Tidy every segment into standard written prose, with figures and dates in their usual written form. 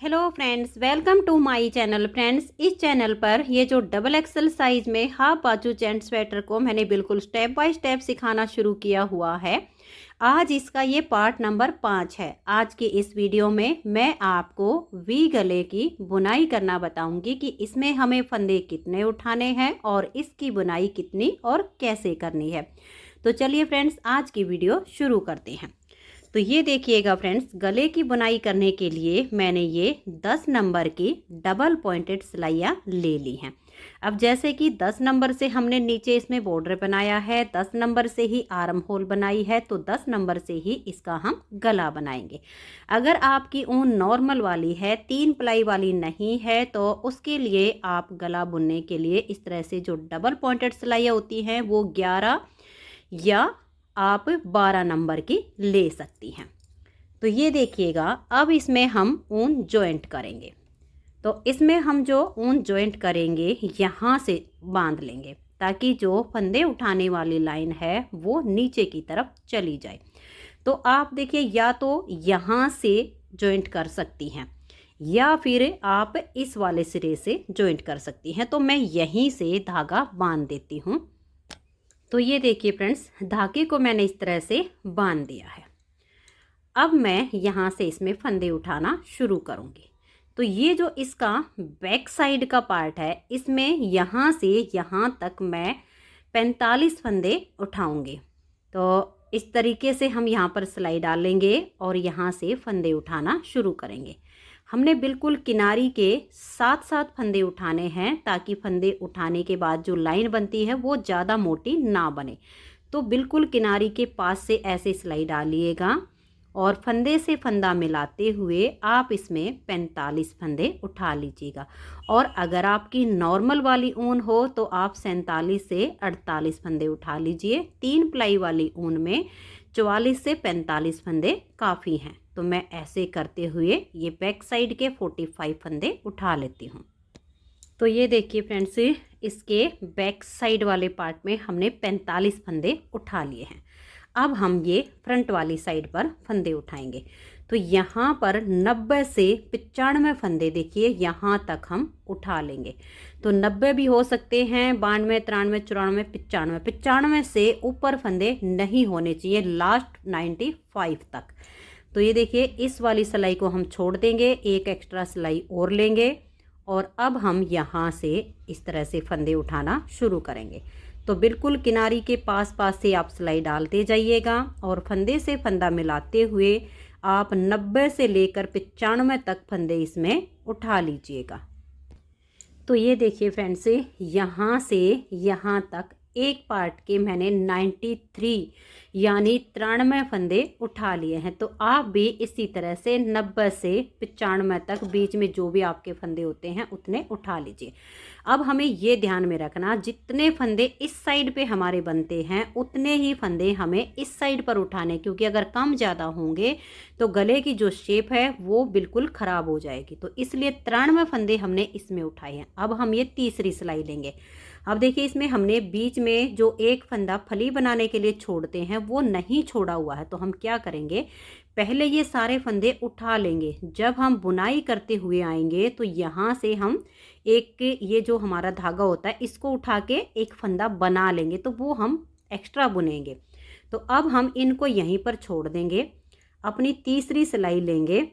Hello friends, welcome to my channel. Friends, इस channel पर ये जो डबल एक्सल साइज़ में हाफ बाजू जेंट स्वेटर को मैंने बिल्कुल स्टेप बाय स्टेप सिखाना शुरू किया हुआ है। आज इसका ये पार्ट नंबर 5 है। आज की इस वीडियो में मैं आपको वी गले की बुनाई करना बताऊंगी कि इसमें हमें फंदे कितने उठाने हैं और इसकी बुनाई कितनी और कैसे करनी है। तो चलिए फ्रेंड्स, आज की वीडियो शुरू करते हैं। तो ये देखिएगा फ्रेंड्स, गले की बुनाई करने के लिए मैंने ये 10 नंबर की डबल पॉइंटेड सिलाइयाँ ले ली हैं। अब जैसे कि 10 नंबर से हमने नीचे इसमें बॉर्डर बनाया है, 10 नंबर से ही आर्म होल बनाई है, तो 10 नंबर से ही इसका हम गला बनाएंगे। अगर आपकी ऊन नॉर्मल वाली है, 3 प्लाई वाली नहीं है, तो उसके लिए आप गला बुनने के लिए इस तरह से जो डबल पॉइंटेड सिलाइयाँ होती हैं वो 11 या आप 12 नंबर की ले सकती हैं। तो ये देखिएगा, अब इसमें हम ऊन जॉइंट करेंगे। तो इसमें हम जो ऊन जॉइंट करेंगे यहाँ से बांध लेंगे ताकि जो फंदे उठाने वाली लाइन है वो नीचे की तरफ चली जाए। तो आप देखिए, या तो यहाँ से जॉइंट कर सकती हैं या फिर आप इस वाले सिरे से जॉइंट कर सकती हैं। तो मैं यहीं से धागा बांध देती हूँ। तो ये देखिए फ्रेंड्स, धागे को मैंने इस तरह से बांध दिया है। अब मैं यहाँ से इसमें फंदे उठाना शुरू करूँगी। तो ये जो इसका बैक साइड का पार्ट है, इसमें यहाँ से यहाँ तक मैं 45 फंदे उठाऊँगी। तो इस तरीके से हम यहाँ पर सिलाई डालेंगे और यहाँ से फंदे उठाना शुरू करेंगे। हमने बिल्कुल किनारी के साथ साथ फंदे उठाने हैं ताकि फंदे उठाने के बाद जो लाइन बनती है वो ज़्यादा मोटी ना बने। तो बिल्कुल किनारी के पास से ऐसे सिलाई डालिएगा और फंदे से फंदा मिलाते हुए आप इसमें 45 फंदे उठा लीजिएगा। और अगर आपकी नॉर्मल वाली ऊन हो तो आप 47 से 48 फंदे उठा लीजिए। 3 प्लाई वाली ऊन में 44 से 45 फंदे काफ़ी हैं। तो मैं ऐसे करते हुए ये बैक साइड के 45 फंदे उठा लेती हूँ। तो ये देखिए फ्रेंड्स, इसके बैक साइड वाले पार्ट में हमने 45 फंदे उठा लिए हैं। अब हम ये फ्रंट वाली साइड पर फंदे उठाएंगे। तो यहाँ पर 90 से 95 फंदे देखिए यहाँ तक हम उठा लेंगे। तो 90 भी हो सकते हैं, 92, 93, 94, 95 से ऊपर फंदे नहीं होने चाहिए, लास्ट 95 तक। तो ये देखिए, इस वाली सिलाई को हम छोड़ देंगे, एक एक्स्ट्रा सिलाई और लेंगे और अब हम यहाँ से इस तरह से फंदे उठाना शुरू करेंगे। तो बिल्कुल किनारी के पास पास से आप सिलाई डालते जाइएगा और फंदे से फंदा मिलाते हुए आप 90 से लेकर 95 तक फंदे इसमें उठा लीजिएगा। तो ये देखिए फ्रेंड्स, यहाँ से यहाँ तक एक पार्ट के मैंने 93 यानी 93 फंदे उठा लिए हैं। तो आप भी इसी तरह से 90 से 95 तक बीच में जो भी आपके फंदे होते हैं उतने उठा लीजिए। अब हमें ये ध्यान में रखना, जितने फंदे इस साइड पे हमारे बनते हैं उतने ही फंदे हमें इस साइड पर उठाने, क्योंकि अगर कम ज़्यादा होंगे तो गले की जो शेप है वो बिल्कुल ख़राब हो जाएगी। तो इसलिए 93 फंदे हमने इसमें उठाए हैं। अब हम ये तीसरी सिलाई लेंगे। अब देखिए, इसमें हमने बीच में जो एक फंदा फली बनाने के लिए छोड़ते हैं वो नहीं छोड़ा हुआ है। तो हम क्या करेंगे, पहले ये सारे फंदे उठा लेंगे। जब हम बुनाई करते हुए आएंगे तो यहाँ से हम एक ये जो हमारा धागा होता है इसको उठा के एक फंदा बना लेंगे, तो वो हम एक्स्ट्रा बुनेंगे। तो अब हम इनको यहीं पर छोड़ देंगे, अपनी तीसरी सिलाई लेंगे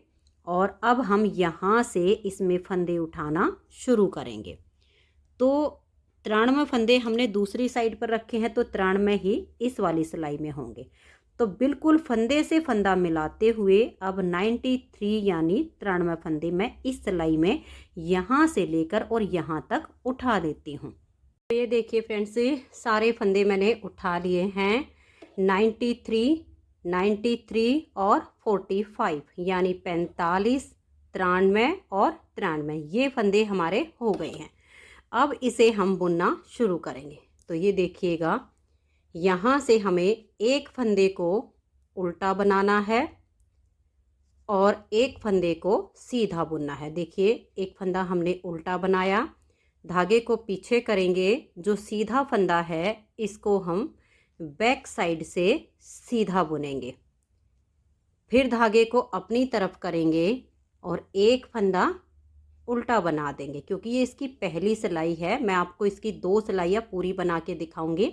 और अब हम यहाँ से इसमें फंदे उठाना शुरू करेंगे। तो 93 फंदे हमने दूसरी साइड पर रखे हैं, तो 93 ही इस वाली सिलाई में होंगे। तो बिल्कुल फंदे से फंदा मिलाते हुए अब 93 यानी 93 फंदे मैं इस सिलाई में यहाँ से लेकर और यहाँ तक उठा देती हूँ। तो ये देखिए फ्रेंड्स, सारे फंदे मैंने उठा लिए हैं। 93, 93 और 45 यानी 45, 93 और 93 ये फंदे हमारे हो गए हैं। अब इसे हम बुनना शुरू करेंगे। तो ये देखिएगा, यहाँ से हमें एक फंदे को उल्टा बनाना है और एक फंदे को सीधा बुनना है। देखिए, एक फंदा हमने उल्टा बनाया, धागे को पीछे करेंगे, जो सीधा फंदा है इसको हम बैक साइड से सीधा बुनेंगे। फिर धागे को अपनी तरफ करेंगे और एक फंदा उल्टा बना देंगे, क्योंकि ये इसकी पहली सिलाई है। मैं आपको इसकी 2 सिलाइयाँ पूरी बना के दिखाऊंगी।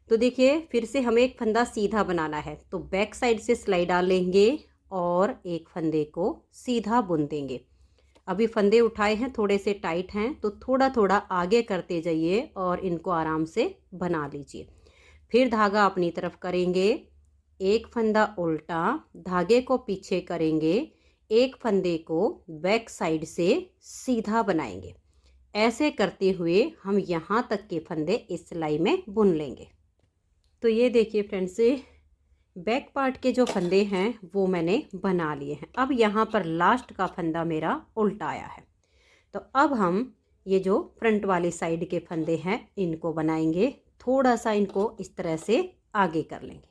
तो देखिए, फिर से हमें एक फंदा सीधा बनाना है, तो बैक साइड से सिलाई डालेंगे और एक फंदे को सीधा बुन देंगे। अभी फंदे उठाए हैं, थोड़े से टाइट हैं, तो थोड़ा थोड़ा आगे करते जाइए और इनको आराम से बना लीजिए। फिर धागा अपनी तरफ करेंगे, एक फंदा उल्टा, धागे को पीछे करेंगे, एक फंदे को बैक साइड से सीधा बनाएंगे। ऐसे करते हुए हम यहाँ तक के फंदे इस सिलाई में बुन लेंगे। तो ये देखिए फ्रेंड्स, बैक पार्ट के जो फंदे हैं वो मैंने बना लिए हैं। अब यहाँ पर लास्ट का फंदा मेरा उल्टा आया है, तो अब हम ये जो फ्रंट वाली साइड के फंदे हैं इनको बनाएंगे। थोड़ा सा इनको इस तरह से आगे कर लेंगे।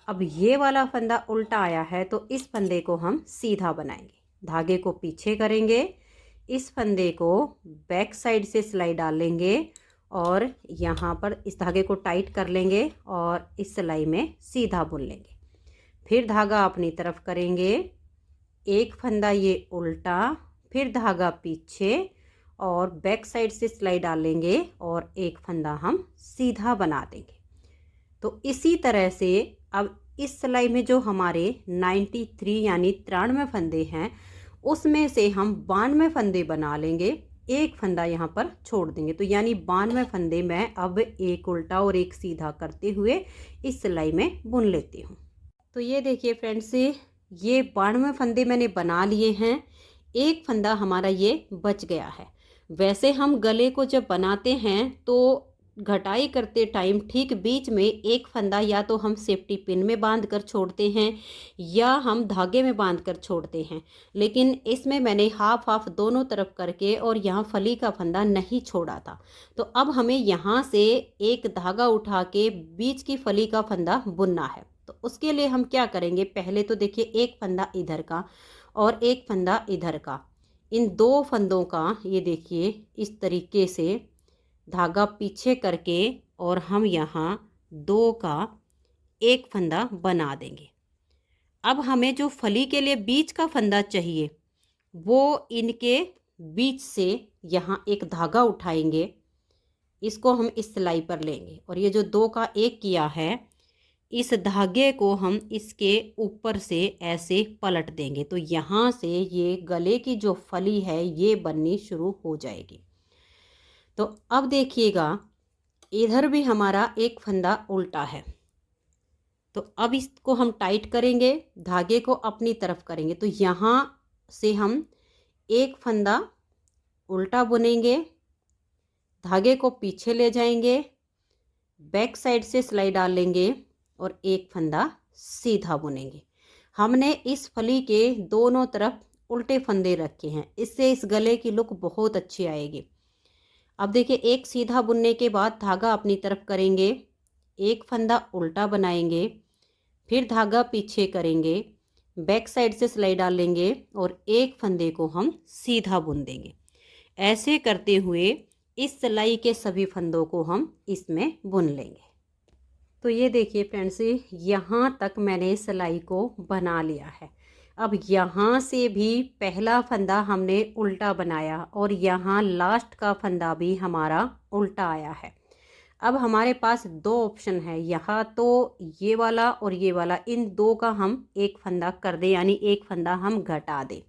अब ये वाला फंदा उल्टा आया है, तो इस फंदे को हम सीधा बनाएंगे। धागे को पीछे करेंगे, इस फंदे को बैक साइड से सिलाई डाल लेंगे और यहाँ पर इस धागे को टाइट कर लेंगे और इस सिलाई में सीधा बुन लेंगे। फिर धागा अपनी तरफ करेंगे, एक फंदा ये उल्टा, फिर धागा पीछे और बैक साइड से सिलाई डालेंगे और एक फंदा हम सीधा बना देंगे। तो इसी तरह से अब इस सिलाई में जो हमारे 93 यानी 93 फंदे हैं, उसमें से हम 92 फंदे बना लेंगे। एक फंदा यहाँ पर छोड़ देंगे, तो यानी 92 फंदे मैं अब एक उल्टा और एक सीधा करते हुए इस सिलाई में बुन लेती हूँ। तो ये देखिए फ्रेंड्स, ये 92 फंदे मैंने बना लिए हैं। एक फंदा हमारा ये बच गया है। वैसे हम गले को जब बनाते हैं तो घटाई करते टाइम ठीक बीच में एक फंदा या तो हम सेफ्टी पिन में बांध कर छोड़ते हैं या हम धागे में बांध कर छोड़ते हैं, लेकिन इसमें मैंने हाफ हाफ दोनों तरफ करके और यहाँ फली का फंदा नहीं छोड़ा था। तो अब हमें यहाँ से एक धागा उठा के बीच की फली का फंदा बुनना है। तो उसके लिए हम क्या करेंगे, पहले तो देखिए एक फंदा इधर का और एक फंदा इधर का, इन 2 फंदों का ये देखिए इस तरीके से धागा पीछे करके और हम यहाँ 2 का एक फंदा बना देंगे। अब हमें जो फली के लिए बीच का फंदा चाहिए, वो इनके बीच से यहाँ एक धागा उठाएंगे, इसको हम इस सिलाई पर लेंगे और ये जो 2 का एक किया है, इस धागे को हम इसके ऊपर से ऐसे पलट देंगे। तो यहाँ से ये गले की जो फली है ये बननी शुरू हो जाएगी। तो अब देखिएगा, इधर भी हमारा एक फंदा उल्टा है, तो अब इसको हम टाइट करेंगे, धागे को अपनी तरफ करेंगे। तो यहाँ से हम एक फंदा उल्टा बुनेंगे, धागे को पीछे ले जाएंगे, बैक साइड से सिलाई डाल लेंगे और एक फंदा सीधा बुनेंगे। हमने इस फली के दोनों तरफ उल्टे फंदे रखे हैं, इससे इस गले की लुक बहुत अच्छी आएगी। अब देखिए, एक सीधा बुनने के बाद धागा अपनी तरफ करेंगे, एक फंदा उल्टा बनाएंगे, फिर धागा पीछे करेंगे, बैक साइड से सिलाई डाल लेंगे और एक फंदे को हम सीधा बुन देंगे। ऐसे करते हुए इस सिलाई के सभी फंदों को हम इसमें बुन लेंगे। तो ये देखिए फ्रेंड्स, यहाँ तक मैंने सिलाई को बना लिया है। अब यहाँ से भी पहला फंदा हमने उल्टा बनाया और यहाँ लास्ट का फंदा भी हमारा उल्टा आया है। अब हमारे पास 2 ऑप्शन है, यहाँ तो ये वाला और ये वाला, इन 2 का हम एक फंदा कर दें, यानी एक फंदा हम घटा दें,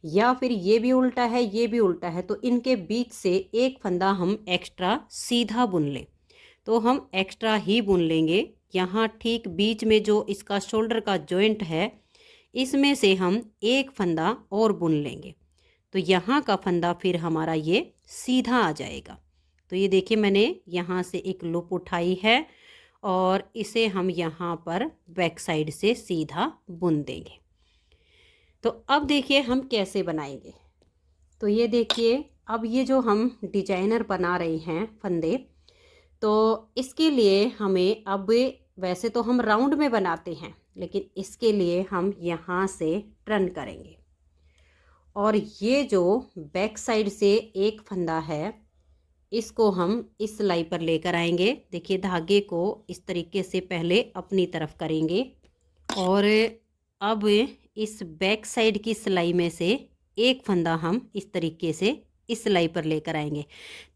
या फिर ये भी उल्टा है ये भी उल्टा है, तो इनके बीच से एक फंदा हम एक्स्ट्रा सीधा बुन लें। तो हम एक्स्ट्रा ही बुन लेंगे। यहाँ ठीक बीच में जो इसका शोल्डर का जॉइंट है, इसमें से हम एक फंदा और बुन लेंगे, तो यहाँ का फंदा फिर हमारा ये सीधा आ जाएगा। तो ये देखिए, मैंने यहाँ से एक लूप उठाई है और इसे हम यहाँ पर बैक साइड से सीधा बुन देंगे। तो अब देखिए हम कैसे बनाएंगे। तो ये देखिए, अब ये जो हम डिजाइनर बना रहे हैं फंदे, तो इसके लिए हमें, अब वैसे तो हम राउंड में बनाते हैं, लेकिन इसके लिए हम यहाँ से टर्न करेंगे और ये जो बैक साइड से एक फंदा है, इसको हम इस सिलाई पर लेकर आएंगे। देखिए, धागे को इस तरीके से पहले अपनी तरफ करेंगे और अब इस बैक साइड की सिलाई में से एक फंदा हम इस तरीके से इस सिलाई पर लेकर आएंगे,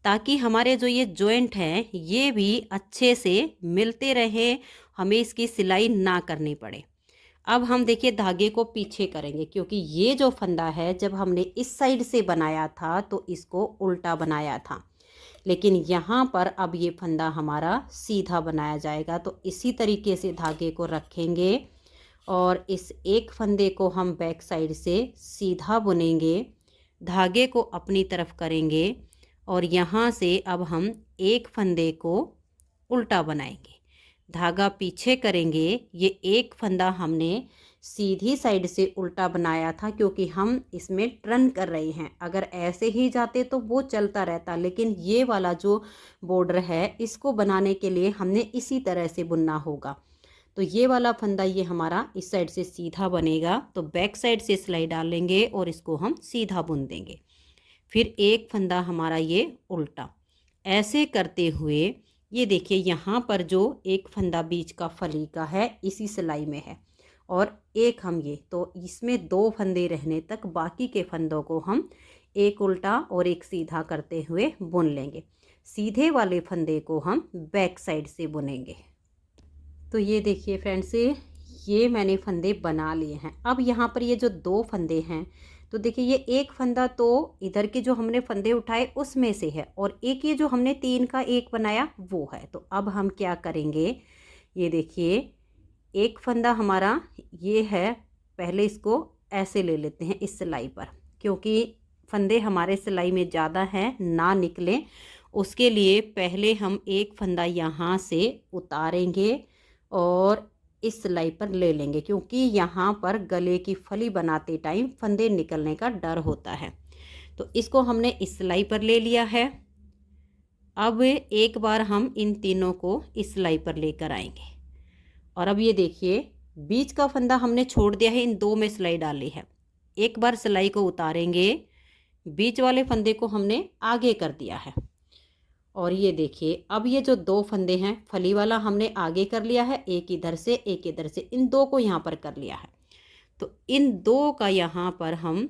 ताकि हमारे जो ये जॉइंट हैं ये भी अच्छे से मिलते रहें, हमें इसकी सिलाई ना करनी पड़े। अब हम देखिए धागे को पीछे करेंगे, क्योंकि ये जो फंदा है जब हमने इस साइड से बनाया था तो इसको उल्टा बनाया था, लेकिन यहाँ पर अब ये फंदा हमारा सीधा बनाया जाएगा। तो इसी तरीके से धागे को रखेंगे और इस एक फंदे को हम बैक साइड से सीधा बुनेंगे, धागे को अपनी तरफ करेंगे और यहाँ से अब हम एक फंदे को उल्टा बनाएंगे, धागा पीछे करेंगे। ये एक फंदा हमने सीधी साइड से उल्टा बनाया था, क्योंकि हम इसमें टर्न कर रहे हैं। अगर ऐसे ही जाते तो वो चलता रहता, लेकिन ये वाला जो बॉर्डर है इसको बनाने के लिए हमने इसी तरह से बुनना होगा। तो ये वाला फंदा ये हमारा इस साइड से सीधा बनेगा, तो बैक साइड से सिलाई डाल लेंगे और इसको हम सीधा बुन देंगे। फिर एक फंदा हमारा ये उल्टा, ऐसे करते हुए ये देखिए यहाँ पर जो एक फंदा बीच का फली का है इसी सिलाई में है, और एक हम ये, तो इसमें दो फंदे रहने तक बाकी के फंदों को हम एक उल्टा और एक सीधा करते हुए बुन लेंगे। सीधे वाले फंदे को हम बैक साइड से बुनेंगे। तो ये देखिए फ्रेंड्स, ये मैंने फंदे बना लिए हैं। अब यहाँ पर ये जो दो फंदे हैं, तो देखिए ये एक फंदा तो इधर के जो हमने फंदे उठाए उसमें से है, और एक ये जो हमने 3 का एक बनाया वो है। तो अब हम क्या करेंगे, ये देखिए एक फंदा हमारा ये है, पहले इसको ऐसे ले लेते हैं इस सिलाई पर, क्योंकि फंदे हमारे सिलाई में ज़्यादा हैं ना निकलें, उसके लिए पहले हम एक फंदा यहाँ से उतारेंगे और इस सिलाई पर ले लेंगे, क्योंकि यहाँ पर गले की फली बनाते टाइम फंदे निकलने का डर होता है। तो इसको हमने इस सिलाई पर ले लिया है। अब एक बार हम इन तीनों को इस सिलाई पर लेकर आएंगे, और अब ये देखिए बीच का फंदा हमने छोड़ दिया है, इन दो में सिलाई डाली है। एक बार सिलाई को उतारेंगे, बीच वाले फंदे को हमने आगे कर दिया है, और ये देखिए अब ये जो दो फंदे हैं फली वाला हमने आगे कर लिया है, एक इधर से एक इधर से, इन दो को यहाँ पर कर लिया है। तो इन दो का यहाँ पर हम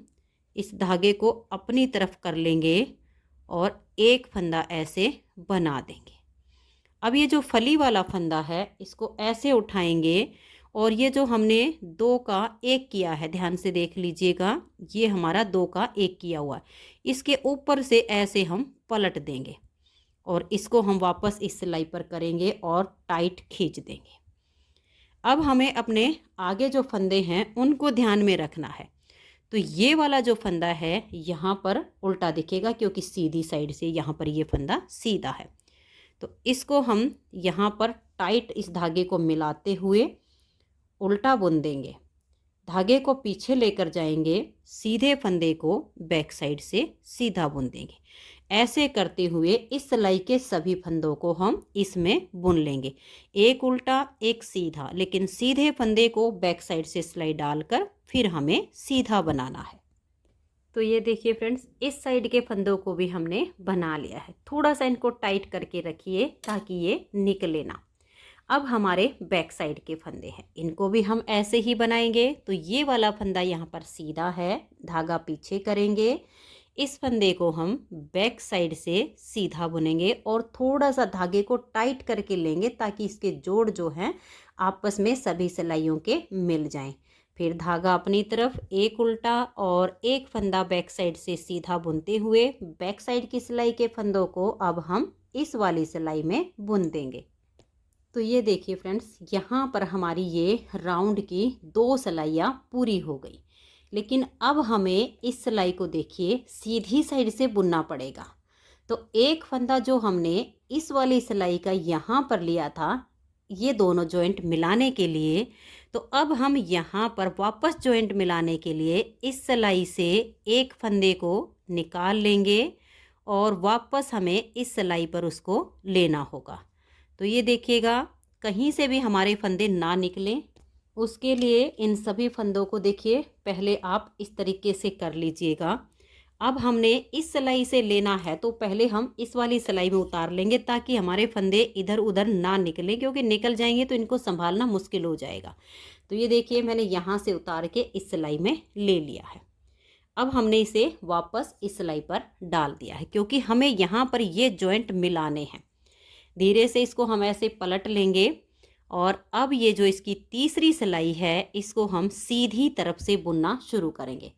इस धागे को अपनी तरफ कर लेंगे और एक फंदा ऐसे बना देंगे। अब ये जो फली वाला फंदा है इसको ऐसे उठाएंगे, और ये जो हमने 2 का 1 किया है, ध्यान से देख लीजिएगा, ये हमारा 2 का 1 किया हुआ है, इसके ऊपर से ऐसे हम पलट देंगे और इसको हम वापस इस सिलाई पर करेंगे और टाइट खींच देंगे। अब हमें अपने आगे जो फंदे हैं उनको ध्यान में रखना है। तो ये वाला जो फंदा है यहाँ पर उल्टा दिखेगा, क्योंकि सीधी साइड से यहाँ पर ये फंदा सीधा है। तो इसको हम यहाँ पर टाइट इस धागे को मिलाते हुए उल्टा बुन देंगे, धागे को पीछे लेकर जाएंगे, सीधे फंदे को बैक साइड से सीधा बुन देंगे। ऐसे करते हुए इस सिलाई के सभी फंदों को हम इसमें बुन लेंगे, एक उल्टा एक सीधा, लेकिन सीधे फंदे को बैक साइड से सिलाई डालकर फिर हमें सीधा बनाना है। तो ये देखिए फ्रेंड्स, इस साइड के फंदों को भी हमने बना लिया है। थोड़ा सा इनको टाइट करके रखिए ताकि ये निकले ना। अब हमारे बैक साइड के फंदे हैं, इनको भी हम ऐसे ही बनाएंगे। तो ये वाला फंदा यहाँ पर सीधा है, धागा पीछे करेंगे, इस फंदे को हम बैक साइड से सीधा बुनेंगे और थोड़ा सा धागे को टाइट करके लेंगे ताकि इसके जोड़ जो हैं आपस में सभी सिलाइयों के मिल जाएं। फिर धागा अपनी तरफ, एक उल्टा और एक फंदा बैक साइड से सीधा बुनते हुए बैक साइड की सिलाई के फंदों को अब हम इस वाली सिलाई में बुन देंगे। तो ये देखिए फ्रेंड्स, यहाँ पर हमारी ये राउंड की 2 सिलाइयाँ पूरी हो गई, लेकिन अब हमें इस सिलाई को देखिए सीधी साइड से बुनना पड़ेगा। तो एक फंदा जो हमने इस वाली सिलाई का यहाँ पर लिया था, ये दोनों जॉइंट मिलाने के लिए, तो अब हम यहाँ पर वापस जॉइंट मिलाने के लिए इस सिलाई से एक फंदे को निकाल लेंगे और वापस हमें इस सिलाई पर उसको लेना होगा। तो ये देखिएगा कहीं से भी हमारे फंदे ना निकलें, उसके लिए इन सभी फंदों को देखिए पहले आप इस तरीके से कर लीजिएगा। अब हमने इस सिलाई से लेना है तो पहले हम इस वाली सिलाई में उतार लेंगे ताकि हमारे फंदे इधर उधर ना निकलें, क्योंकि निकल जाएंगे तो इनको संभालना मुश्किल हो जाएगा। तो ये देखिए मैंने यहाँ से उतार के इस सिलाई में ले लिया है। अब हमने इसे वापस इस सिलाई पर डाल दिया है, क्योंकि हमें यहाँ पर ये जॉइंट मिलाने हैं। धीरे से इसको हम ऐसे पलट लेंगे और अब ये जो इसकी तीसरी सिलाई है इसको हम सीधी तरफ से बुनना शुरू करेंगे।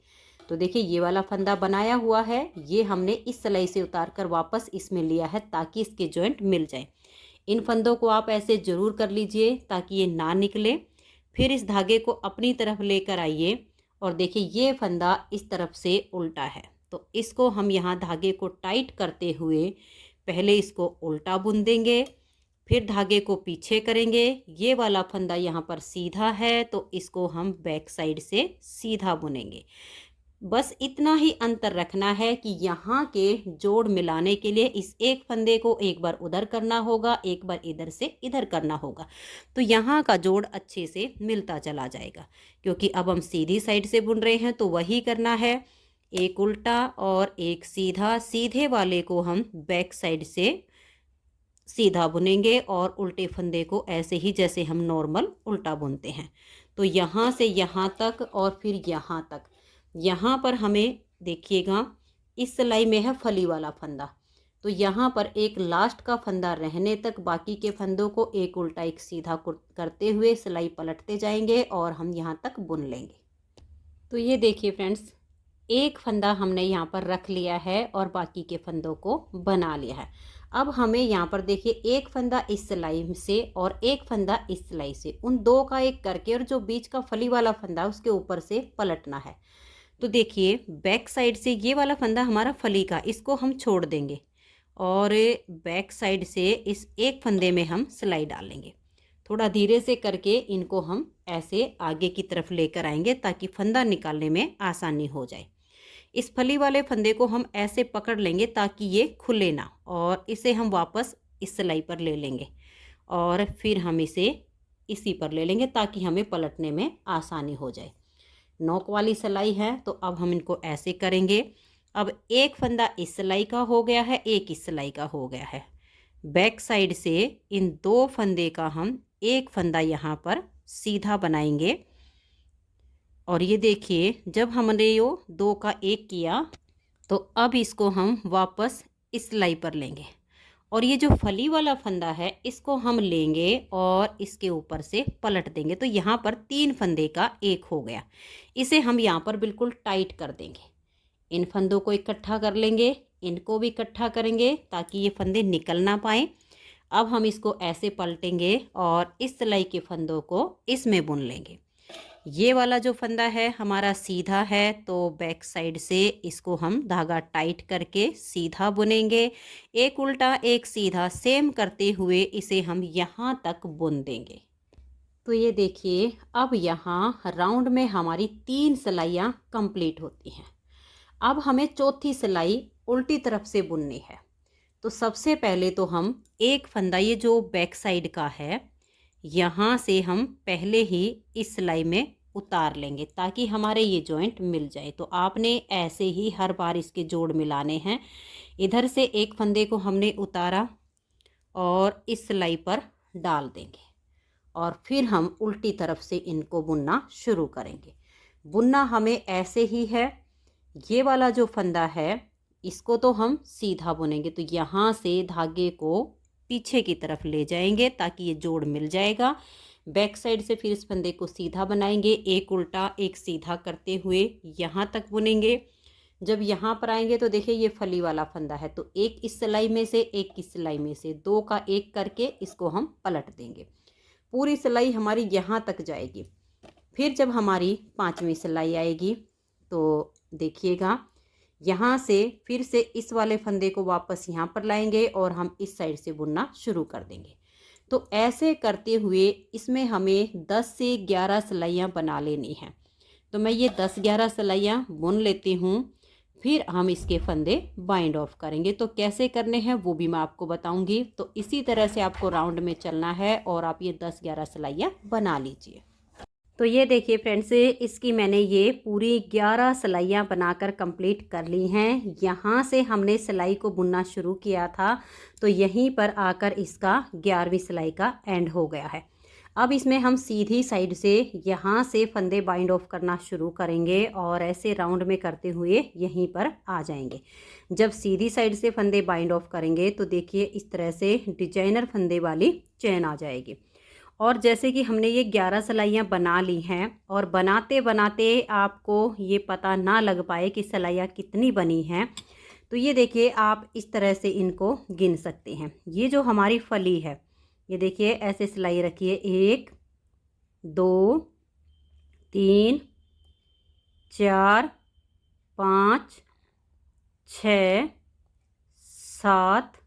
तो देखिए ये वाला फंदा बनाया हुआ है, ये हमने इस सिलाई से उतार कर वापस इसमें लिया है ताकि इसके जॉइंट मिल जाए। इन फंदों को आप ऐसे ज़रूर कर लीजिए ताकि ये ना निकले। फिर इस धागे को अपनी तरफ लेकर आइए और देखिए ये फंदा इस तरफ से उल्टा है, तो इसको हम यहाँ धागे को टाइट करते हुए पहले इसको उल्टा बुन देंगे, फिर धागे को पीछे करेंगे। ये वाला फंदा यहाँ पर सीधा है तो इसको हम बैक साइड से सीधा बुनेंगे। बस इतना ही अंतर रखना है कि यहाँ के जोड़ मिलाने के लिए इस एक फंदे को एक बार उधर करना होगा, एक बार इधर से इधर करना होगा, तो यहाँ का जोड़ अच्छे से मिलता चला जाएगा। क्योंकि अब हम सीधी साइड से बुन रहे हैं तो वही करना है, एक उल्टा और एक सीधा। सीधे वाले को हम बैक साइड से सीधा बुनेंगे और उल्टे फंदे को ऐसे ही जैसे हम नॉर्मल उल्टा बुनते हैं। तो यहाँ से यहाँ तक और फिर यहाँ तक। यहाँ पर हमें देखिएगा इस सिलाई में है फली वाला फंदा, तो यहाँ पर एक लास्ट का फंदा रहने तक बाकी के फंदों को एक उल्टा एक सीधा करते हुए सिलाई पलटते जाएंगे और हम यहाँ तक बुन लेंगे। तो ये देखिए फ्रेंड्स, एक फंदा हमने यहाँ पर रख लिया है और बाकी के फंदों को बना लिया है। अब हमें यहाँ पर देखिए एक फंदा इस सिलाई से और एक फंदा इस सिलाई से, उन दो का एक करके और जो बीच का फली वाला फंदा उसके ऊपर से पलटना है। तो देखिए बैक साइड से ये वाला फंदा हमारा फली का, इसको हम छोड़ देंगे और बैक साइड से इस एक फंदे में हम सिलाई डालेंगे। थोड़ा धीरे से करके इनको हम ऐसे आगे की तरफ लेकर आएंगे ताकि फंदा निकालने में आसानी हो जाए। इस फली वाले फंदे को हम ऐसे पकड़ लेंगे ताकि ये खुले ना, और इसे हम वापस इस सिलाई पर ले लेंगे और फिर हम इसे इसी पर ले लेंगे ताकि हमें पलटने में आसानी हो जाए। नोक वाली सिलाई है तो अब हम इनको ऐसे करेंगे। अब एक फंदा इस सिलाई का हो गया है, एक इस सिलाई का हो गया है। बैक साइड से इन दो फंदे का हम एक फंदा यहाँ पर सीधा बनाएंगे और ये देखिए जब हमने ये दो का एक किया तो अब इसको हम वापस इस सिलाई पर लेंगे और ये जो फली वाला फंदा है इसको हम लेंगे और इसके ऊपर से पलट देंगे। तो यहाँ पर तीन फंदे का एक हो गया। इसे हम यहाँ पर बिल्कुल टाइट कर देंगे। इन फंदों को इकट्ठा कर लेंगे, इनको भी इकट्ठा करेंगे ताकि ये फंदे निकल ना पाए। अब हम इसको ऐसे पलटेंगे और इस सिलाई के फंदों को इसमें बुन लेंगे। ये वाला जो फंदा है हमारा सीधा है तो बैक साइड से इसको हम धागा टाइट करके सीधा बुनेंगे। एक उल्टा एक सीधा सेम करते हुए इसे हम यहाँ तक बुन देंगे। तो ये देखिए अब यहाँ राउंड में हमारी तीन सिलाइयाँ कंप्लीट होती हैं। अब हमें चौथी सिलाई उल्टी तरफ से बुननी है। तो सबसे पहले तो हम एक फंदा ये जो बैक साइड का है यहाँ से हम पहले ही इस सिलाई में उतार लेंगे ताकि हमारे ये जॉइंट मिल जाए। तो आपने ऐसे ही हर बार इसके जोड़ मिलाने हैं। इधर से एक फंदे को हमने उतारा और इस सिलाई पर डाल देंगे और फिर हम उल्टी तरफ से इनको बुनना शुरू करेंगे। बुनना हमें ऐसे ही है। ये वाला जो फंदा है इसको तो हम सीधा बुनेंगे, तो यहाँ से धागे को पीछे की तरफ ले जाएंगे ताकि ये जोड़ मिल जाएगा। बैक साइड से फिर इस फंदे को सीधा बनाएंगे, एक उल्टा एक सीधा करते हुए यहाँ तक बुनेंगे। जब यहाँ पर आएंगे तो देखिए ये फली वाला फंदा है तो एक इस सिलाई में से एक इस सिलाई में से, दो का एक करके इसको हम पलट देंगे। पूरी सिलाई हमारी यहाँ तक जाएगी। फिर जब हमारी पांचवी सिलाई आएगी तो देखिएगा यहाँ से फिर से इस वाले फंदे को वापस यहाँ पर लाएंगे और हम इस साइड से बुनना शुरू कर देंगे। तो ऐसे करते हुए इसमें हमें 10 से 11 सिलाइयाँ बना लेनी हैं। तो मैं ये 10-11 सिलाइयाँ बुन लेती हूँ, फिर हम इसके फंदे बाइंड ऑफ करेंगे। तो कैसे करने हैं वो भी मैं आपको बताऊंगी। तो इसी तरह से आपको राउंड में चलना है और आप ये 10-11 सिलाइयाँ बना लीजिए। तो ये देखिए फ्रेंड्स, इसकी मैंने ये पूरी 11 सिलाइयाँ बनाकर कंप्लीट कर ली हैं। यहाँ से हमने सिलाई को बुनना शुरू किया था तो यहीं पर आकर इसका 11वीं सिलाई का एंड हो गया है। अब इसमें हम सीधी साइड से यहाँ से फंदे बाइंड ऑफ करना शुरू करेंगे और ऐसे राउंड में करते हुए यहीं पर आ जाएंगे। जब सीधी साइड से फंदे बाइंड ऑफ करेंगे तो देखिए इस तरह से डिजाइनर फंदे वाली चेन आ जाएगी। और जैसे कि हमने ये 11 सिलाइयाँ बना ली हैं और बनाते बनाते आपको ये पता ना लग पाए कि सिलाइयाँ कितनी बनी हैं, तो ये देखिए आप इस तरह से इनको गिन सकते हैं। ये जो हमारी फली है, ये देखिए ऐसे सिलाई रखिए, 1 2 3 4 5 6 7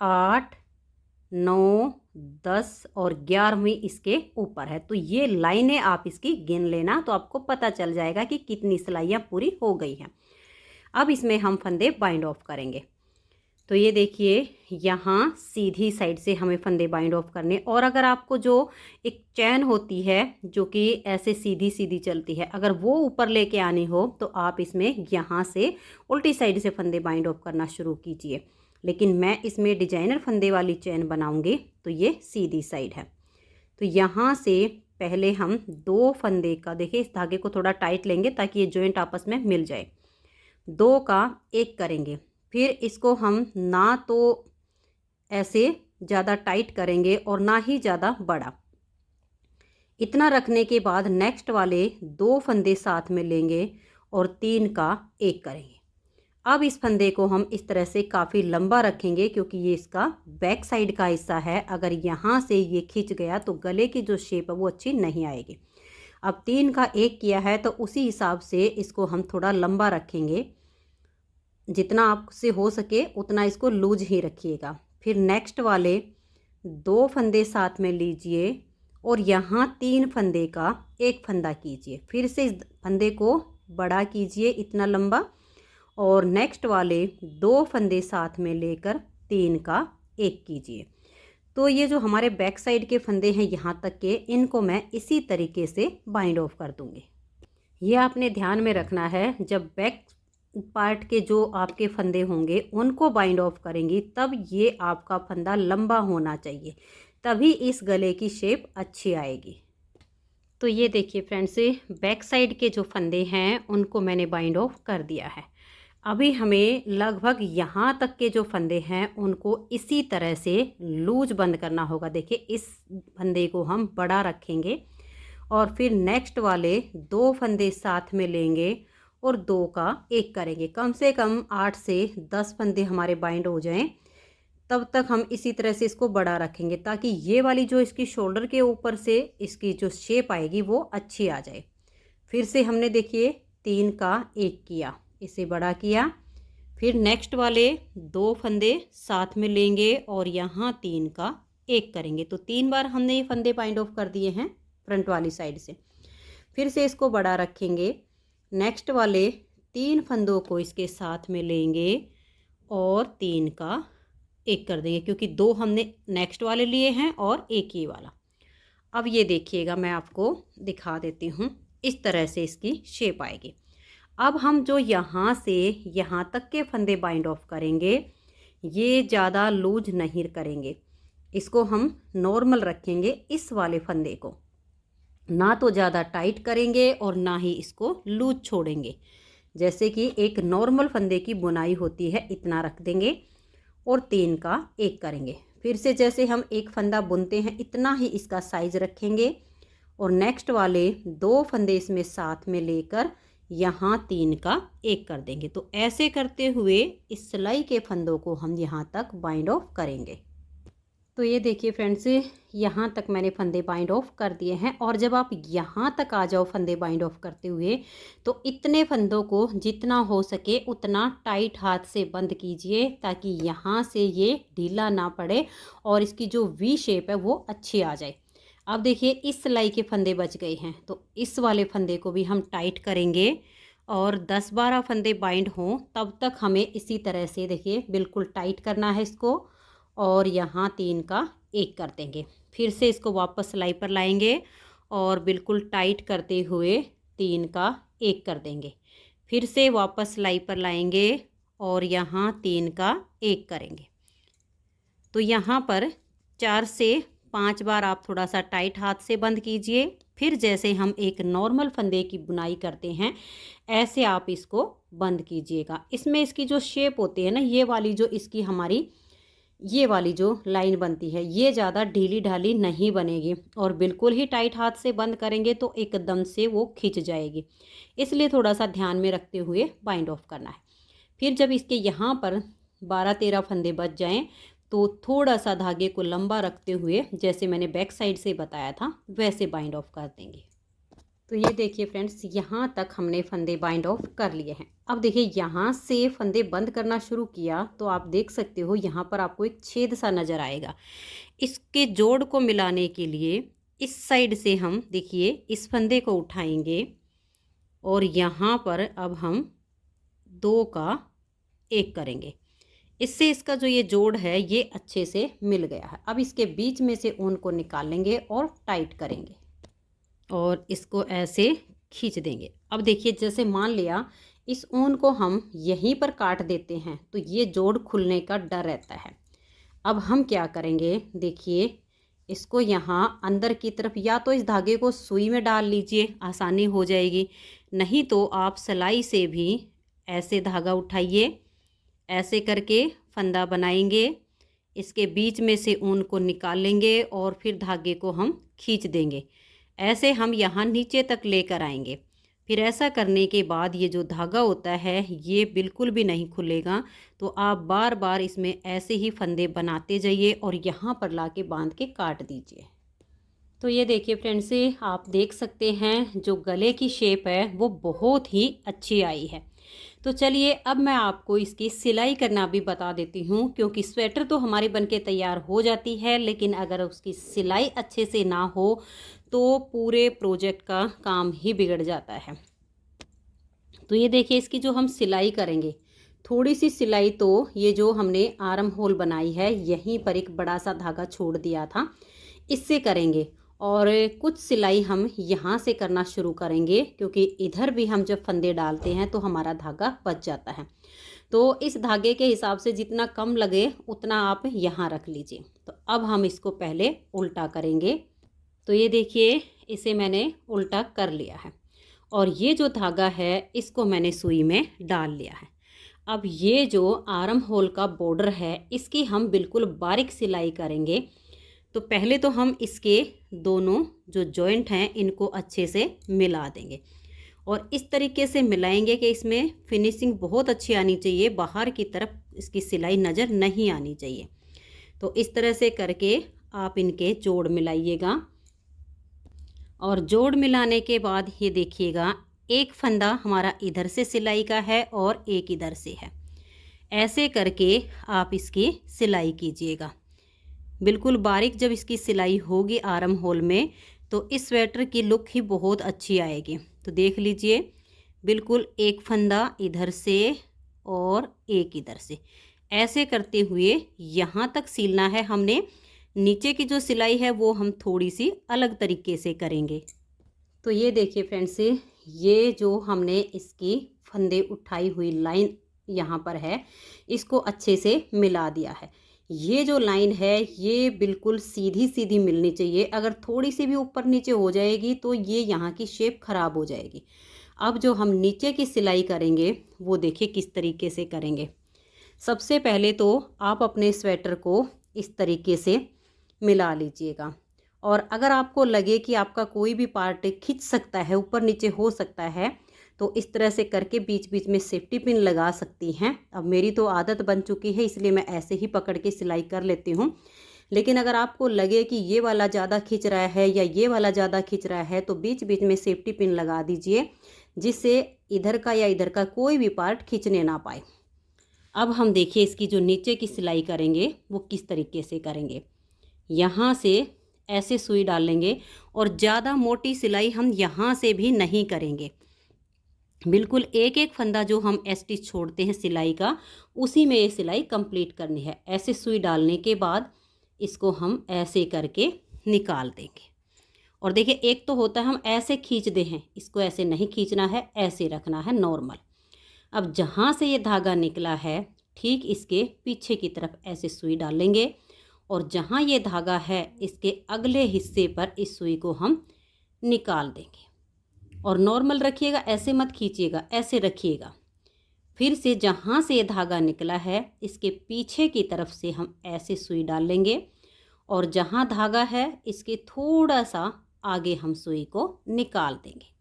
8 9 10 और 11वीं इसके ऊपर है। तो ये लाइनें आप इसकी गिन लेना, तो आपको पता चल जाएगा कि कितनी सिलाइयाँ पूरी हो गई हैं। अब इसमें हम फंदे बाइंड ऑफ करेंगे। तो ये देखिए यहाँ सीधी साइड से हमें फंदे बाइंड ऑफ करने, और अगर आपको जो एक चैन होती है जो कि ऐसे सीधी सीधी चलती है, अगर वो ऊपर लेके आनी हो तो आप इसमें यहाँ से उल्टी साइड से फंदे बाइंड ऑफ करना शुरू कीजिए। लेकिन मैं इसमें डिजाइनर फंदे वाली चैन बनाऊंगी तो ये सीधी साइड है। तो यहाँ से पहले हम 2 फंदे का, देखिए इस धागे को थोड़ा टाइट लेंगे ताकि ये जॉइंट आपस में मिल जाए, 2 का 1 करेंगे। फिर इसको हम ना तो ऐसे ज़्यादा टाइट करेंगे और ना ही ज़्यादा बड़ा। इतना रखने के बाद नेक्स्ट वाले 2 फंदे साथ में लेंगे और 3 का 1 करेंगे। अब इस फंदे को हम इस तरह से काफ़ी लंबा रखेंगे क्योंकि ये इसका बैक साइड का हिस्सा है। अगर यहाँ से ये खिंच गया तो गले की जो शेप है वो अच्छी नहीं आएगी। अब 3 का 1 किया है तो उसी हिसाब से इसको हम थोड़ा लंबा रखेंगे, जितना आपसे हो सके उतना इसको लूज ही रखिएगा। फिर नेक्स्ट वाले 2 फंदे साथ में लीजिए और यहाँ 3 फंदे का 1 फंदा कीजिए। फिर से इस फंदे को बड़ा कीजिए इतना लंबा, और नेक्स्ट वाले 2 फंदे साथ में लेकर 3 का 1 कीजिए। तो ये जो हमारे बैक साइड के फंदे हैं यहाँ तक के, इनको मैं इसी तरीके से बाइंड ऑफ कर दूँगी। ये आपने ध्यान में रखना है, जब बैक पार्ट के जो आपके फंदे होंगे उनको बाइंड ऑफ करेंगी तब ये आपका फंदा लंबा होना चाहिए, तभी इस गले की शेप अच्छी आएगी। तो ये देखिए फ्रेंड्स, बैक साइड के जो फंदे हैं उनको मैंने बाइंड ऑफ कर दिया है। अभी हमें लगभग यहाँ तक के जो फंदे हैं उनको इसी तरह से लूज बंद करना होगा। देखिए इस फंदे को हम बड़ा रखेंगे और फिर नेक्स्ट वाले 2 फंदे साथ में लेंगे और 2 का 1 करेंगे। कम से कम 8 से 10 फंदे हमारे बाइंड हो जाएं, तब तक हम इसी तरह से इसको बड़ा रखेंगे ताकि ये वाली जो इसकी शोल्डर के ऊपर से इसकी जो शेप आएगी वो अच्छी आ जाए। फिर से हमने देखिए 3 का 1 किया, इसे बड़ा किया, फिर नेक्स्ट वाले 2 फंदे साथ में लेंगे और यहाँ 3 का 1 करेंगे। तो 3 बार हमने ये फंदे बाइंड ऑफ कर दिए हैं फ्रंट वाली साइड से। फिर से इसको बड़ा रखेंगे, नेक्स्ट वाले 3 फंदों को इसके साथ में लेंगे और 3 का 1 कर देंगे, क्योंकि 2 हमने नेक्स्ट वाले लिए हैं और 1 ही वाला। अब ये देखिएगा, मैं आपको दिखा देती हूँ, इस तरह से इसकी शेप आएगी। अब हम जो यहाँ से यहाँ तक के फंदे बाइंड ऑफ करेंगे, ये ज़्यादा लूज नहीं करेंगे, इसको हम नॉर्मल रखेंगे। इस वाले फंदे को ना तो ज़्यादा टाइट करेंगे और ना ही इसको लूज छोड़ेंगे। जैसे कि एक नॉर्मल फंदे की बुनाई होती है, इतना रख देंगे और 3 का 1 करेंगे। फिर से जैसे हम एक फंदा बुनते हैं इतना ही इसका साइज़ रखेंगे और नेक्स्ट वाले 2 फंदे इसमें साथ में लेकर यहाँ 3 का 1 कर देंगे। तो ऐसे करते हुए इस सिलाई के फंदों को हम यहाँ तक बाइंड ऑफ करेंगे। तो ये देखिए फ्रेंड्स, यहाँ तक मैंने फंदे बाइंड ऑफ कर दिए हैं। और जब आप यहाँ तक आ जाओ फंदे बाइंड ऑफ करते हुए, तो इतने फंदों को जितना हो सके उतना टाइट हाथ से बंद कीजिए ताकि यहाँ से ये ढीला ना पड़े और इसकी जो वी शेप है वो अच्छी आ जाए। अब देखिए इस सिलाई के फंदे बच गए हैं, तो इस वाले फंदे को भी हम टाइट करेंगे और 10-12 फंदे बाइंड हों तब तक हमें इसी तरह से देखिए बिल्कुल टाइट करना है इसको और यहाँ 3 का 1 कर देंगे। फिर से इसको वापस सिलाई पर लाएंगे और बिल्कुल टाइट करते हुए 3 का 1 कर देंगे। फिर से वापस सिलाई पर लाएंगे और यहाँ 3 का 1 करेंगे। तो यहाँ पर 4 से 5 बार आप थोड़ा सा टाइट हाथ से बंद कीजिए। फिर जैसे हम एक नॉर्मल फंदे की बुनाई करते हैं ऐसे आप इसको बंद कीजिएगा। इसमें इसकी जो शेप होती है ना, ये वाली जो इसकी हमारी ये वाली जो लाइन बनती है ये ज़्यादा ढीली ढाली नहीं बनेगी, और बिल्कुल ही टाइट हाथ से बंद करेंगे तो एकदम से वो खिंच जाएगी। इसलिए थोड़ा सा ध्यान में रखते हुए बाइंड ऑफ करना है। फिर जब इसके यहाँ पर 12-13 फंदे बच जाएं तो थोड़ा सा धागे को लंबा रखते हुए, जैसे मैंने बैक साइड से बताया था, वैसे बाइंड ऑफ कर देंगे। तो ये देखिए फ्रेंड्स, यहाँ तक हमने फंदे बाइंड ऑफ कर लिए हैं। अब देखिए यहाँ से फंदे बंद करना शुरू किया तो आप देख सकते हो यहाँ पर आपको एक छेद सा नज़र आएगा। इसके जोड़ को मिलाने के लिए इस साइड से हम देखिए इस फंदे को उठाएंगे और यहाँ पर अब हम 2 का 1 करेंगे। इससे इसका जो ये जोड़ है ये अच्छे से मिल गया है। अब इसके बीच में से ऊन को निकालेंगे और टाइट करेंगे और इसको ऐसे खींच देंगे। अब देखिए जैसे मान लिया इस ऊन को हम यहीं पर काट देते हैं तो ये जोड़ खुलने का डर रहता है। अब हम क्या करेंगे, देखिए इसको यहाँ अंदर की तरफ या तो इस धागे को सुई में डाल लीजिए, आसानी हो जाएगी, नहीं तो आप सिलाई से भी ऐसे धागा उठाइए, ऐसे करके फंदा बनाएंगे, इसके बीच में से ऊन को निकाल लेंगे और फिर धागे को हम खींच देंगे। ऐसे हम यहाँ नीचे तक लेकर आएंगे। फिर ऐसा करने के बाद ये जो धागा होता है ये बिल्कुल भी नहीं खुलेगा, तो आप बार बार इसमें ऐसे ही फंदे बनाते जाइए और यहाँ पर लाके बांध के काट दीजिए। तो ये देखिए फ्रेंड्स, आप देख सकते हैं जो गले की शेप है वो बहुत ही अच्छी आई है। तो चलिए अब मैं आपको इसकी सिलाई करना भी बता देती हूँ, क्योंकि स्वेटर तो हमारी बनके तैयार हो जाती है, लेकिन अगर उसकी सिलाई अच्छे से ना हो तो पूरे प्रोजेक्ट का काम ही बिगड़ जाता है। तो ये देखिए इसकी जो हम सिलाई करेंगे, थोड़ी सी सिलाई तो ये जो हमने आर्म होल बनाई है यहीं पर एक बड़ा सा धागा छोड़ दिया था, इससे करेंगे। और कुछ सिलाई हम यहाँ से करना शुरू करेंगे, क्योंकि इधर भी हम जब फंदे डालते हैं तो हमारा धागा बच जाता है। तो इस धागे के हिसाब से जितना कम लगे उतना आप यहाँ रख लीजिए। तो अब हम इसको पहले उल्टा करेंगे। तो ये देखिए इसे मैंने उल्टा कर लिया है और ये जो धागा है इसको मैंने सुई में डाल लिया है। अब ये जो आर्म होल का बॉर्डर है इसकी हम बिल्कुल बारीक सिलाई करेंगे। तो पहले तो हम इसके दोनों जो जॉइंट हैं इनको अच्छे से मिला देंगे और इस तरीके से मिलाएंगे कि इसमें फिनिशिंग बहुत अच्छी आनी चाहिए, बाहर की तरफ इसकी सिलाई नज़र नहीं आनी चाहिए। तो इस तरह से करके आप इनके जोड़ मिलाइएगा और जोड़ मिलाने के बाद ये देखिएगा एक फंदा हमारा इधर से सिलाई का है और एक इधर से है। ऐसे करके आप इसकी सिलाई कीजिएगा। बिल्कुल बारीक जब इसकी सिलाई होगी आर्म होल में तो इस स्वेटर की लुक ही बहुत अच्छी आएगी। तो देख लीजिए बिल्कुल एक फंदा इधर से और एक इधर से, ऐसे करते हुए यहाँ तक सिलना है हमने। नीचे की जो सिलाई है वो हम थोड़ी सी अलग तरीके से करेंगे। तो ये देखिए फ्रेंड्स, ये जो हमने इसकी फंदे उठाई हुई लाइन यहाँ पर है इसको अच्छे से मिला दिया है। ये जो लाइन है ये बिल्कुल सीधी सीधी मिलनी चाहिए, अगर थोड़ी सी भी ऊपर नीचे हो जाएगी तो ये यहाँ की शेप ख़राब हो जाएगी। अब जो हम नीचे की सिलाई करेंगे वो देखिए किस तरीके से करेंगे। सबसे पहले तो आप अपने स्वेटर को इस तरीके से मिला लीजिएगा और अगर आपको लगे कि आपका कोई भी पार्ट खिंच सकता है, ऊपर नीचे हो सकता है, तो इस तरह से करके बीच बीच में सेफ्टी पिन लगा सकती हैं। अब मेरी तो आदत बन चुकी है इसलिए मैं ऐसे ही पकड़ के सिलाई कर लेती हूँ, लेकिन अगर आपको लगे कि ये वाला ज़्यादा खिंच रहा है या ये वाला ज़्यादा खिंच रहा है तो बीच बीच में सेफ्टी पिन लगा दीजिए, जिससे इधर का या इधर का कोई भी पार्ट खींचने ना पाए। अब हम देखिए इसकी जो नीचे की सिलाई करेंगे वो किस तरीके से करेंगे। यहाँ से ऐसे सुई डाल लेंगे और ज़्यादा मोटी सिलाई हम यहाँ से भी नहीं करेंगे। बिल्कुल एक एक फंदा जो हम स्टिच छोड़ते हैं सिलाई का उसी में ये सिलाई कंप्लीट करनी है। ऐसे सुई डालने के बाद इसको हम ऐसे करके निकाल देंगे। और देखिए एक तो होता है हम ऐसे खींचते हैं, इसको ऐसे नहीं खींचना है, ऐसे रखना है नॉर्मल। अब जहाँ से ये धागा निकला है ठीक इसके पीछे की तरफ ऐसे सुई डालेंगे और जहाँ ये धागा है इसके अगले हिस्से पर इस सुई को हम निकाल देंगे। और नॉर्मल रखिएगा, ऐसे मत खींचिएगा, ऐसे रखिएगा। फिर से जहाँ से ये धागा निकला है इसके पीछे की तरफ से हम ऐसे सुई डाल लेंगे और जहाँ धागा है इसके थोड़ा सा आगे हम सुई को निकाल देंगे।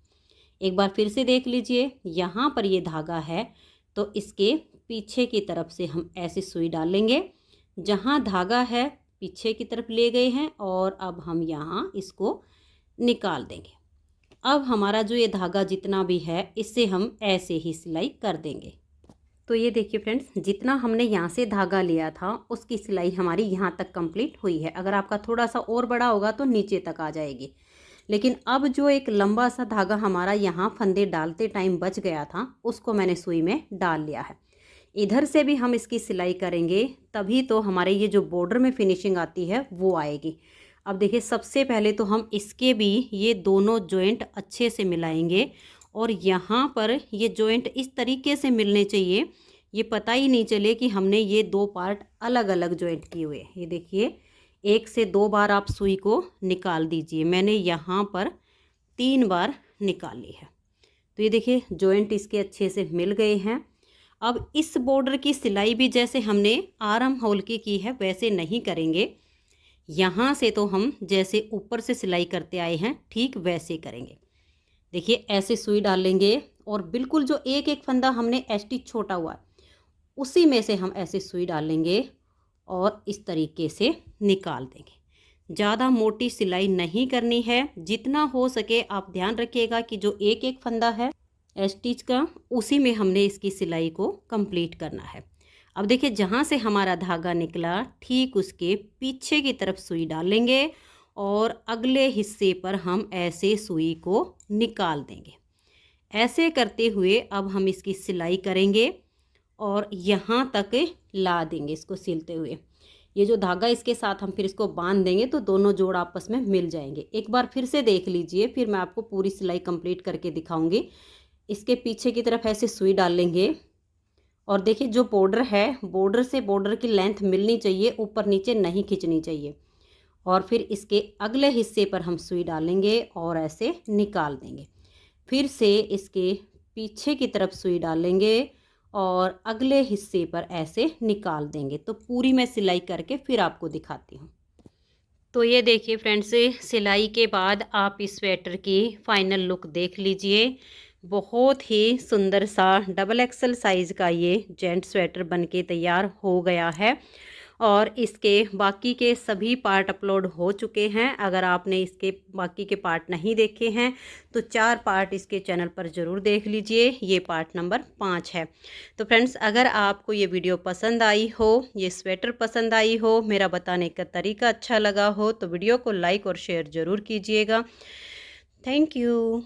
एक बार फिर से देख लीजिए, यहाँ पर ये धागा है तो इसके पीछे की तरफ से हम ऐसे सुई डाल लेंगे। जहाँ धागा है पीछे की तरफ ले गए हैं और अब हम यहाँ इसको निकाल देंगे। अब हमारा जो ये धागा जितना भी है इससे हम ऐसे ही सिलाई कर देंगे। तो ये देखिए फ्रेंड्स, जितना हमने यहाँ से धागा लिया था उसकी सिलाई हमारी यहाँ तक कंप्लीट हुई है। अगर आपका थोड़ा सा और बड़ा होगा तो नीचे तक आ जाएगी। लेकिन अब जो एक लंबा सा धागा हमारा यहाँ फंदे डालते टाइम बच गया था उसको मैंने सुई में डाल लिया है। इधर से भी हम इसकी सिलाई करेंगे तभी तो हमारे ये जो बॉर्डर में फिनिशिंग आती है वो आएगी। अब देखिए, सबसे पहले तो हम इसके भी ये दोनों जॉइंट अच्छे से मिलाएंगे और यहाँ पर ये जॉइंट इस तरीके से मिलने चाहिए, ये पता ही नहीं चले कि हमने ये दो पार्ट अलग अलग जॉइंट किए हुए। ये देखिए, 1 से 2 बार आप सुई को निकाल दीजिए। मैंने यहाँ पर 3 बार निकाल ली है। तो ये देखिए जॉइंट इसके अच्छे से मिल गए हैं। अब इस बॉर्डर की सिलाई भी जैसे हमने आर्म होल की है वैसे नहीं करेंगे। यहाँ से तो हम जैसे ऊपर से सिलाई करते आए हैं ठीक वैसे करेंगे। देखिए, ऐसे सुई डालेंगे और बिल्कुल जो एक एक फंदा हमने स्टिच छोटा हुआ है उसी में से हम ऐसे सुई डालेंगे और इस तरीके से निकाल देंगे। ज़्यादा मोटी सिलाई नहीं करनी है। जितना हो सके आप ध्यान रखिएगा कि जो एक एक फंदा है स्टिच का उसी में हमने इसकी सिलाई को कंप्लीट करना है। अब देखिए, जहाँ से हमारा धागा निकला ठीक उसके पीछे की तरफ सुई डालेंगे और अगले हिस्से पर हम ऐसे सुई को निकाल देंगे। ऐसे करते हुए अब हम इसकी सिलाई करेंगे और यहाँ तक ला देंगे इसको सिलते हुए। ये जो धागा इसके साथ हम फिर इसको बांध देंगे तो दोनों जोड़ आपस में मिल जाएंगे। एक बार फिर से देख लीजिए, फिर मैं आपको पूरी सिलाई कंप्लीट करके दिखाऊंगी। इसके पीछे की तरफ ऐसे सुई डाल लेंगे और देखिए, जो बॉर्डर है बॉर्डर से बॉर्डर की लेंथ मिलनी चाहिए, ऊपर नीचे नहीं खींचनी चाहिए। और फिर इसके अगले हिस्से पर हम सुई डालेंगे और ऐसे निकाल देंगे। फिर से इसके पीछे की तरफ सुई डालेंगे और अगले हिस्से पर ऐसे निकाल देंगे। तो पूरी मैं सिलाई करके फिर आपको दिखाती हूँ। तो ये देखिए फ्रेंड्स, सिलाई के बाद आप इस स्वेटर की फाइनल लुक देख लीजिए। बहुत ही सुंदर सा डबल एक्सल साइज़ का ये जेंट्स स्वेटर बनके तैयार हो गया है और इसके बाकी के सभी पार्ट अपलोड हो चुके हैं। अगर आपने इसके बाकी के पार्ट नहीं देखे हैं तो 4 पार्ट इसके चैनल पर ज़रूर देख लीजिए। ये पार्ट नंबर 5 है। तो फ्रेंड्स, अगर आपको ये वीडियो पसंद आई हो, ये स्वेटर पसंद आई हो, मेरा बताने का तरीका अच्छा लगा हो तो वीडियो को लाइक और शेयर ज़रूर कीजिएगा। Thank you.